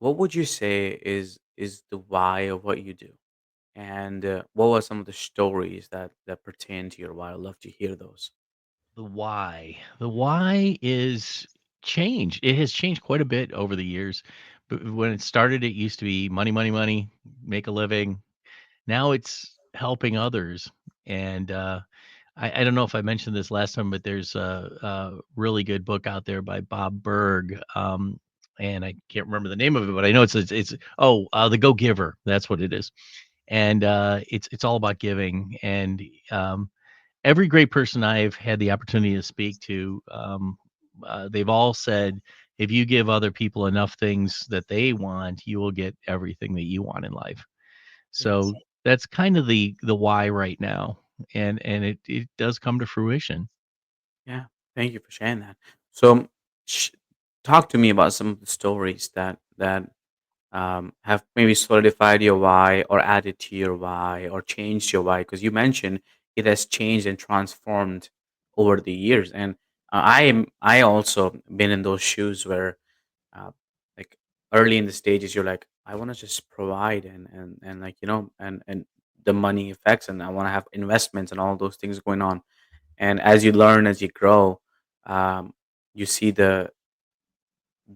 what would you say is the why of what you do? And what were some of the stories that pertain to your why? I'd love to hear those. The why. The why is change. It has changed quite a bit over the years. But when it started, it used to be money, money, money, make a living. Now it's helping others. And I don't know if I mentioned this last time, but there's a really good book out there by Bob Berg. And I can't remember the name of it, but I know it's The Go Giver. That's what it is. And it's all about giving. And every great person I've had the opportunity to speak to, they've all said, if you give other people enough things that they want, you will get everything that you want in life. Yes. So that's kind of the why right now, and it does come to fruition. Yeah. Thank you for sharing that. So, sh- talk to me about some of the stories that have maybe solidified your why or added to your why or changed your why, because you mentioned it has changed and transformed over the years. And I also been in those shoes where uh, like early in the stages you're like, I want to just provide and like, and the money effects, and I want to have investments and all those things going on. And as you learn, as you grow, um, you see the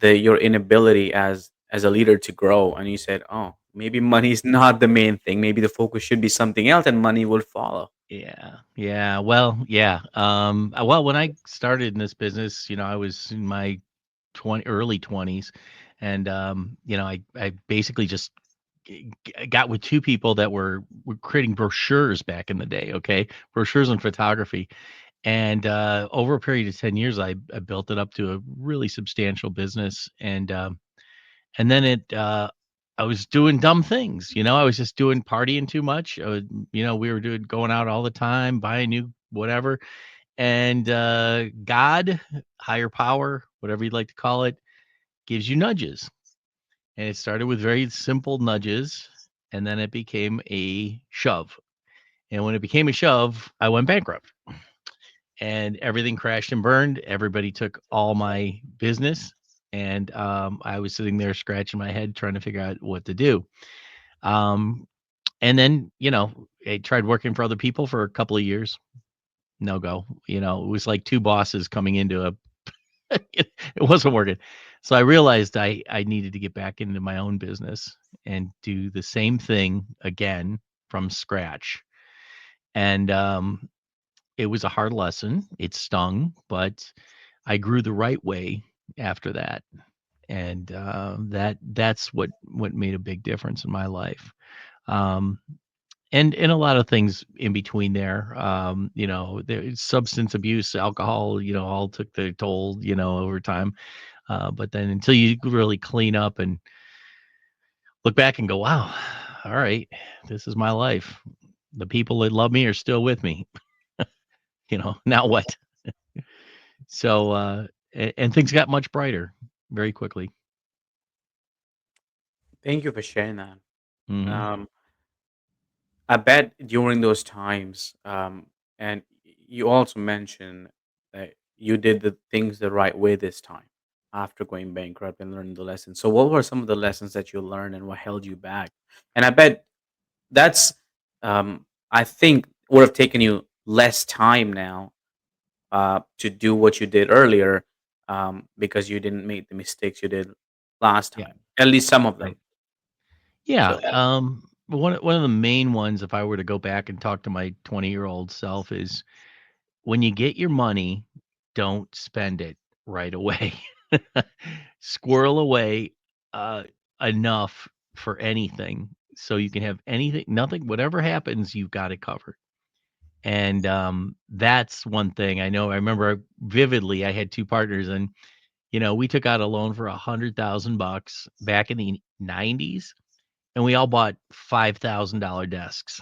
your inability as a leader to grow, and you said, oh, maybe money is not the main thing, maybe the focus should be something else and money will follow. Yeah, yeah. Well, yeah. Well, when I started in this business, I was in my early 20s, and I basically just got with two people that were creating brochures back in the day. Okay, brochures and photography. And over a period of 10 years, I built it up to a really substantial business. And then I was doing dumb things. I was just doing partying too much. We were doing going out all the time, buying new whatever. And God, higher power, whatever you'd like to call it, gives you nudges. And it started with very simple nudges, and then it became a shove. And when it became a shove, I went bankrupt and everything crashed and burned. Everybody took all my business. And I was sitting there scratching my head trying to figure out what to do. Um, and then, I tried working for other people for a couple of years. No go. It was like two bosses coming into a it wasn't working. So I realized I needed to get back into my own business and do the same thing again from scratch. And it was a hard lesson. It stung, but I grew the right way after that. And that's what made a big difference in my life. Um, and a lot of things in between there. There substance abuse, alcohol, all took their toll, over time. But then until you really clean up and look back and go, wow, all right, this is my life. The people that love me are still with me. Now what? So, and things got much brighter very quickly. Thank you for sharing that. Mhm. um, I bet during those times, and you also mentioned that you did the things the right way this time after going bankrupt and learning the lessons. So what were some of the lessons that you learned and what held you back? And I bet that's I think would have taken you less time now to do what you did earlier, because you didn't make the mistakes you did last Yeah, time, at least some of them. right. Yeah, So one of the main ones, if I were to go back and talk to my 20-year-old self, is when you get your money, don't spend it right away. Squirrel away uh, enough for anything so you can have anything, nothing, whatever happens, you've got it covered. And that's one thing I know. I remember vividly. I had two partners, and we took out a loan for $100,000 back in the '90s, and we all bought $5,000 desks.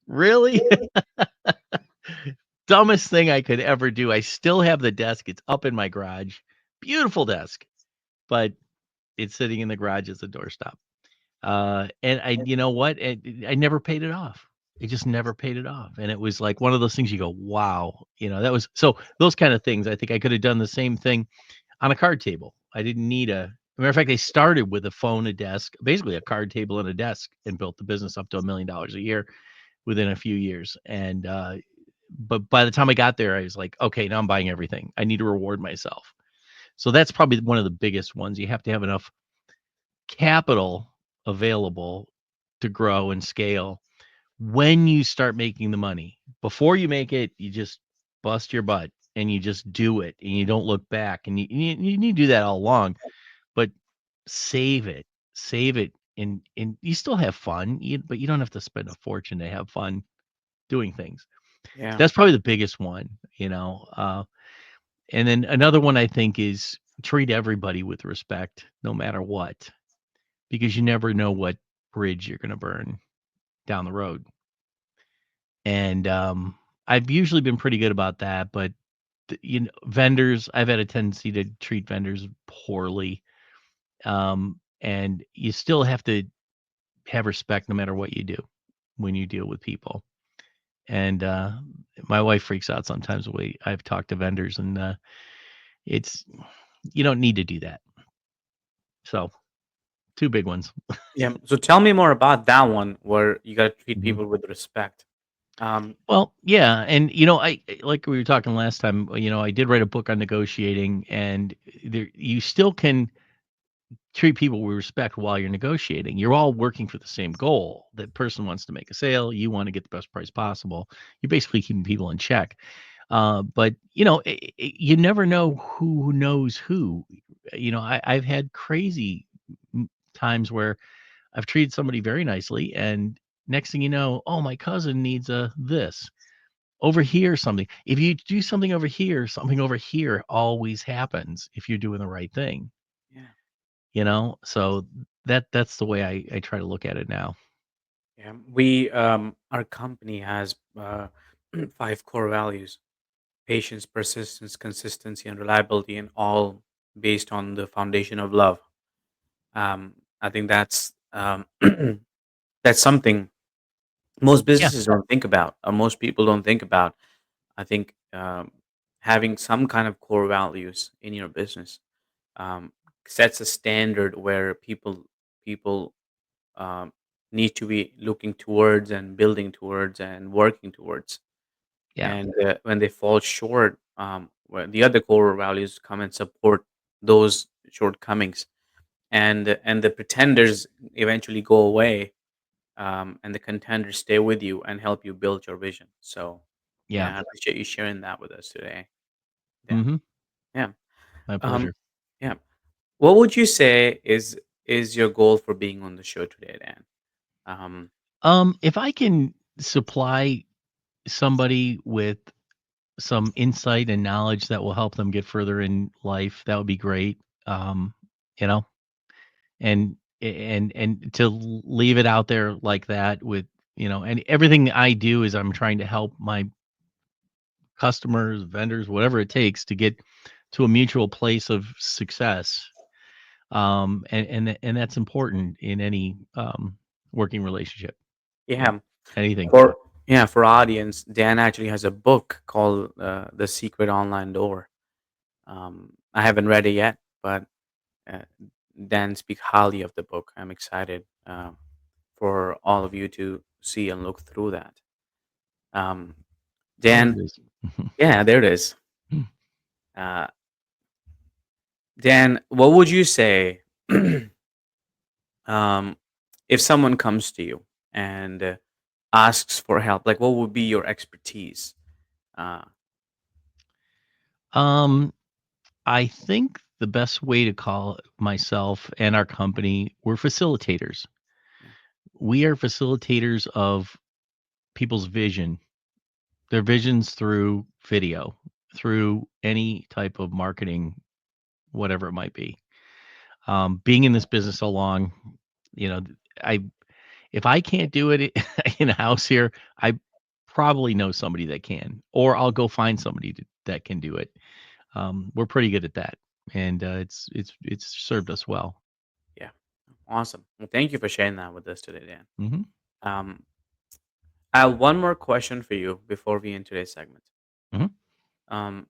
Really? Dumbest thing I could ever do. I still have the desk. It's up in my garage. Beautiful desk, but it's sitting in the garage as a doorstop. And you know what? I never paid it off. I just never paid it off. And it was like one of those things you go, wow, that was so those kind of things. I think I could have done the same thing on a card table. I didn't need matter of fact, they started with a phone, a desk, basically a card table and a desk, and built the business up to $1 million a year within a few years. And but by the time I got there, I was like, okay, now I'm buying everything. I need to reward myself. So that's probably one of the biggest ones. You have to have enough capital available to grow and scale when you start making the money. Before you make it, you just bust your butt and you just do it and you don't look back. And you need to do that all along, but save it, save it. And you still have fun, but you don't have to spend a fortune to have fun doing things. Yeah. That's probably the biggest one, and then another one I think is treat everybody with respect, no matter what, because you never know what bridge you're going to burn down the road. And I've usually been pretty good about that, but vendors, I've had a tendency to treat vendors poorly. And you still have to have respect no matter what you do when you deal with people. And my wife freaks out sometimes the way I've talked to vendors, and it's you don't need to do that. So, 2 big ones. Yeah. So tell me more about that one where you got to treat Mhm. people with respect. Um, Well, yeah, and, like we were talking last time, I did write a book on negotiating, and there you still can treat people with respect while you're negotiating. You're all working for the same goal. That person wants to make a sale, you wanna get the best price possible. You're basically keeping people in check. But, you never know who knows who. I've had crazy times where I've treated somebody very nicely, and next thing you know, oh, my cousin needs a this over here something. If you do something over here always happens if you're doing the right thing, yeah. So that's the way I try to look at it now. Yeah. Our company has five core values: patience, persistence, consistency, and reliability, and all based on the foundation of love. I think that's something most Yeah, businesses don't think about, or most people don't think about. I think having some kind of core values in your business um, sets a standard where people um, need to be looking towards and building towards and working towards. yeah, And when they fall short, when the other core values come and support those shortcomings, and the pretenders eventually go away, and the contenders stay with you and help you build your vision. So, yeah. yeah, I appreciate you sharing that with us today. Yeah, Mhm. yeah, My um, pleasure. yeah. What would you say is your goal for being on the show today, Dan? Um, If I can supply somebody with some insight and knowledge that will help them get further in life, that would be great. Um, you know, and to leave it out there like that with, and everything I do is I'm trying to help my customers, vendors, whatever it takes to get to a mutual place of success. And that's important in any working relationship, you know, yeah, anything. for audience, Dan actually has a book called "The Secret Online Door." I haven't read it yet, but uh, Dan speak highly of the book. I'm excited for all of you to see and look through that. Um, Oh, there Dan, it is. yeah, there it is. Uh, Dan, what would you say um, if someone comes to you and asks for help? Like, what would be your expertise? Uh, um, I think the best way to call myself and our company, we're facilitators. yeah, We are facilitators of people's vision, their visions through video, through any type of marketing, whatever it might be. Being in this business so long, you know, I if I can't do it in a house here, I probably know somebody that can, or I'll go find somebody that can do it. We're pretty good at that, and it's served us well. yeah, awesome. Well, thank you for sharing that with us today, Dan. Hmm. Um, I have one more question for you before we end today's segment. Hmm. Um,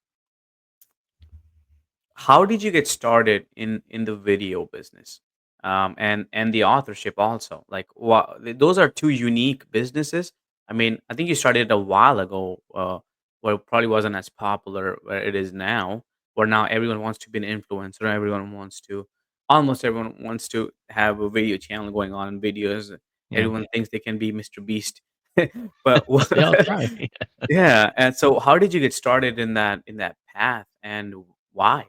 how did you get started in the video business, and the authorship also? Like, what, those are two unique businesses. I mean, I think you started a while ago, where it probably wasn't as popular where it is now, where now everyone wants to be an influencer, everyone wants to, almost everyone wants to have a video channel going on in videos. Yeah. Everyone thinks they can be Mr. Beast. But They all try. yeah, and so how did you get started in that path, and why?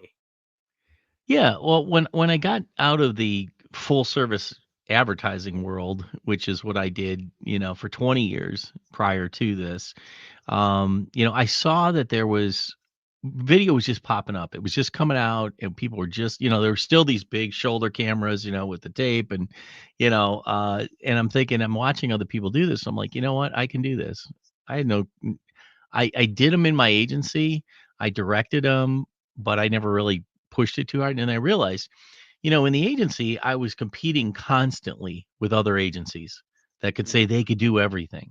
Yeah, well, when I got out of the full service advertising world, which is what I did, for 20 years prior to this, I saw that there was video was just popping up. It was just coming out, and people were just, there were still these big shoulder cameras, with the tape, and and I'm thinking, I'm watching other people do this. I'm like, you know what, I can do this. I had no, I did them in my agency. I directed them, but I never really pushed it too hard. And I realized, in the agency, I was competing constantly with other agencies that could say Mhm, they could do everything.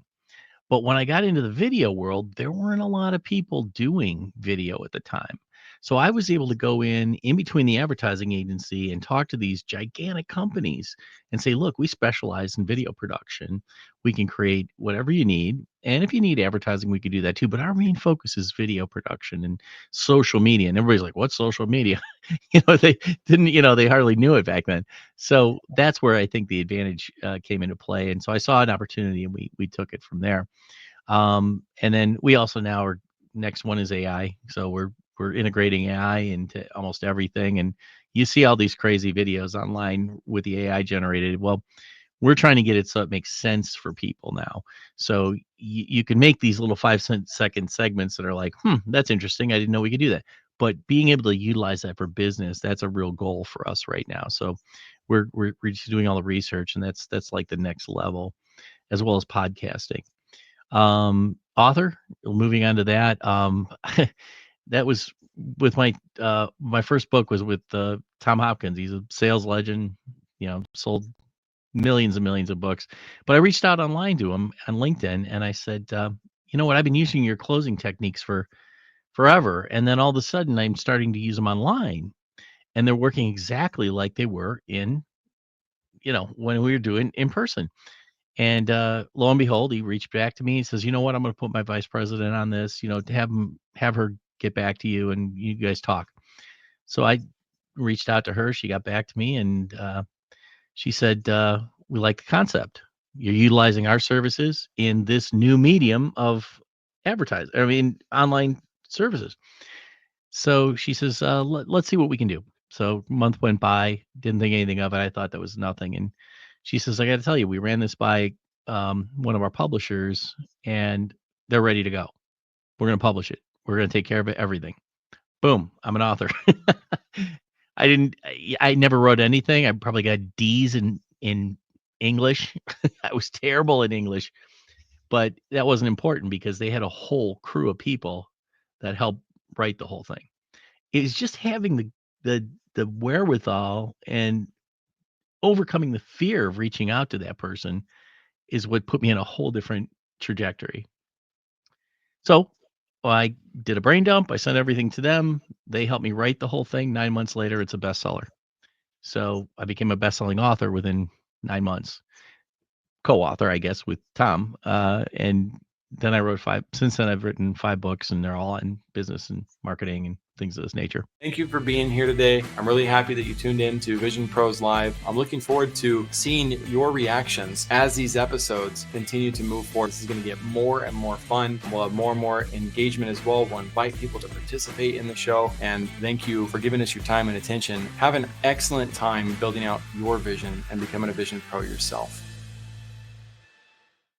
But when I got into the video world, there weren't a lot of people doing video at the time. So I was able to go in between the advertising agency and talk to these gigantic companies and say, look, we specialize in video production. We can create whatever you need. And if you need advertising, we could do that too. But our main focus is video production and social media. And everybody's like, what's social media? They didn't, they hardly knew it back then. So that's where I think the advantage came into play. And so I saw an opportunity, and we took it from there. And then we also now are next one is AI. So we're integrating AI into almost everything. And you see all these crazy videos online with the AI generated. Well, we're trying to get it so it makes sense for people now. So you can make these little 5-second segments that are like, that's interesting. I didn't know we could do that. But being able to utilize that for business, that's a real goal for us right now. So we're just doing all the research, and that's like the next level, as well as podcasting. Author, moving on to that, that was with my first book was with, Tom Hopkins. He's a sales legend, sold millions and millions of books. But I reached out online to him on LinkedIn, and I said, "You know what? I've been using your closing techniques for forever, and then all of a sudden I'm starting to use them online, and they're working exactly like they were when we were doing in person." And, lo and behold, he reached back to me. He says, "You know what? I'm gonna put my vice president on this, to have her get back to you and you guys talk." So I reached out to her. She got back to me, and, she said, "We like the concept. You're utilizing our services in this new medium of online services." So she says, let's see what we can do." So month went by, didn't think anything of it. I thought that was nothing. And she says, "I got to tell you, we ran this by one of our publishers, and they're ready to go. We're going to publish it. We're going to take care of it, everything." Boom. I'm an author. I never wrote anything. I probably got D's in English. I was terrible in English, but that wasn't important because they had a whole crew of people that helped write the whole thing. It's just having the wherewithal and overcoming the fear of reaching out to that person is what put me in a whole different trajectory. So, I did a brain dump, I sent everything to them, they helped me write the whole thing. 9 months later, it's a bestseller. So, I became a best-selling author within 9 months. Co-author, I guess, with Tom, and then I wrote 5 since then I've written 5 books, and they're all in business and marketing and things of this nature. Thank you for being here today. I'm really happy that you tuned in to Vision Pros Live. I'm looking forward to seeing your reactions as these episodes continue to move forward. This is going to get more and more fun. We'll have more and more engagement as well. We'll invite people to participate in the show. And thank you for giving us your time and attention. Have an excellent time building out your vision and becoming a Vision Pro yourself.